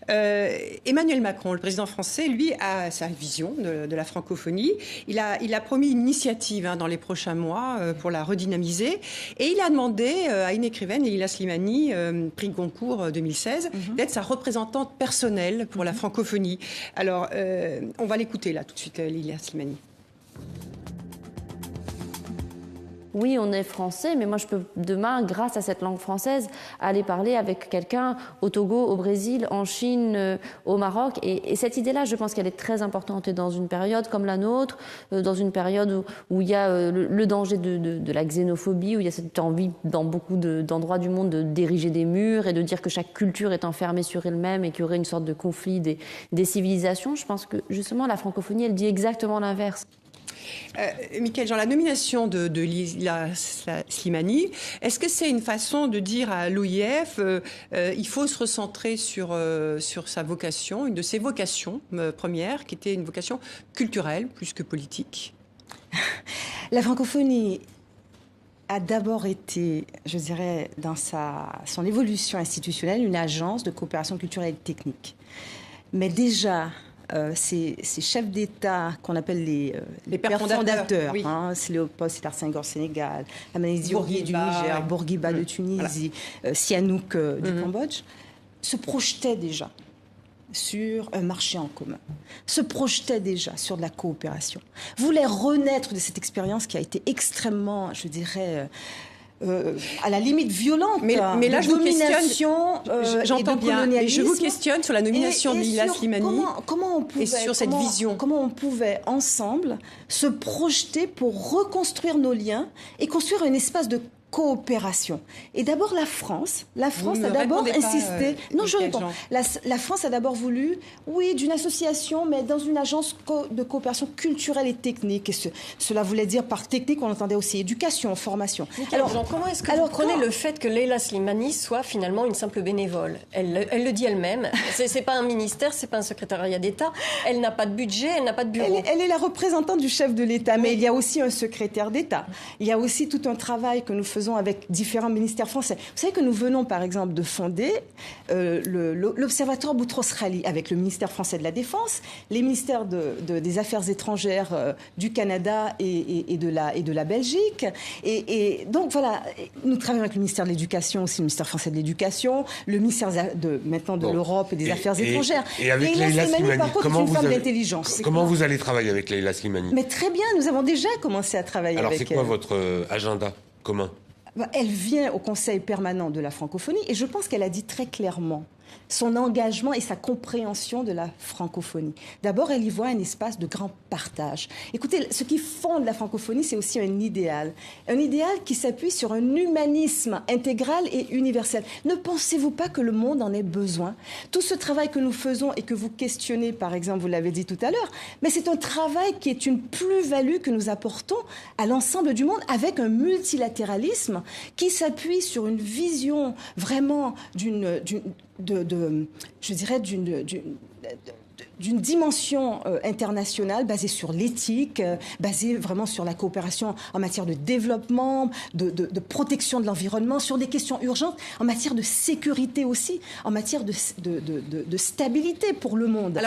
Emmanuel Macron, le président français, lui, a sa vision de la francophonie. Il a promis une initiative dans les prochains mois pour la redynamiser. Et il a demandé à une écrivaine, Leila Slimani, prix Goncourt 2016, d'être sa représentante personnelle pour la francophonie. Alors, on va l'écouter là tout de suite, Leila Slimani. Oui, on est français, mais moi je peux demain, grâce à cette langue française, aller parler avec quelqu'un au Togo, au Brésil, en Chine, au Maroc. Et cette idée-là, je pense qu'elle est très importante. Et dans une période comme la nôtre, dans une période où il y a le danger de la xénophobie, où il y a cette envie dans beaucoup d'endroits du monde d'ériger des murs et de dire que chaque culture est enfermée sur elle-même et qu'il y aurait une sorte de conflit des civilisations, je pense que justement la francophonie, elle dit exactement l'inverse. Mickaël Jean, la nomination de Leila Slimani, est-ce que c'est une façon de dire à l'OIF il faut se recentrer sur sa vocation, une de ses vocations premières, qui était une vocation culturelle plus que politique? La francophonie a d'abord été, je dirais, dans son évolution institutionnelle, une agence de coopération culturelle et technique. Mais déjà, ces chefs d'État qu'on appelle les pères fondateurs, oui. C'est Léopold Sédar Senghor Sénégal, Amadou Diori du Niger, Bourguiba de Tunisie, Sihanouk du Cambodge, se projetaient déjà sur un marché en commun, se projetaient déjà sur de la coopération, voulaient renaître de cette expérience qui a été extrêmement, je dirais, à la limite violente, mais là, je domination, j'entends bien, mais je vous questionne sur la nomination de Leila Slimani et sur cette vision. Comment on pouvait ensemble se projeter pour reconstruire nos liens et construire un espace de coopération. Et d'abord la France a d'abord insisté. Non, je réponds. La France a d'abord voulu, oui, d'une association, mais dans une agence de coopération culturelle et technique. Et cela voulait dire par technique, on entendait aussi éducation, formation. Alors, comment est-ce que vous prenez le fait que Leila Slimani soit finalement une simple bénévole? Elle le dit elle-même. C'est pas un ministère, c'est pas un secrétariat d'État. Elle n'a pas de budget, elle n'a pas de bureau. Elle est la représentante du chef de l'État, mais il y a aussi un secrétaire d'État. Il y a aussi tout un travail que nous faisons avec différents ministères français. Vous savez que nous venons, par exemple, de fonder l'Observatoire Boutros-Ghali avec le ministère français de la Défense, les ministères des Affaires étrangères du Canada et de la Belgique. Et donc, voilà, nous travaillons avec le ministère de l'Éducation, aussi le ministère français de l'Éducation, le ministère maintenant de l'Europe et des Affaires étrangères. Et avec Leila Slimani, par contre, c'est une femme d'intelligence. Comment vous allez travailler avec Leila Slimani? Mais très bien, nous avons déjà commencé à travailler avec elle. Alors, c'est quoi votre agenda commun? Elle vient au Conseil permanent de la francophonie et je pense qu'elle a dit très clairement son engagement et sa compréhension de la francophonie. D'abord, elle y voit un espace de grand partage. Écoutez, ce qui fonde la francophonie, c'est aussi un idéal qui s'appuie sur un humanisme intégral et universel. Ne pensez-vous pas que le monde en ait besoin? Tout ce travail que nous faisons et que vous questionnez, par exemple, vous l'avez dit tout à l'heure, mais c'est un travail qui est une plus-value que nous apportons à l'ensemble du monde avec un multilatéralisme qui s'appuie sur une vision vraiment d'une dimension internationale basée sur l'éthique, basée vraiment sur la coopération en matière de développement, de protection de l'environnement, sur des questions urgentes, en matière de sécurité aussi, en matière de stabilité pour le monde.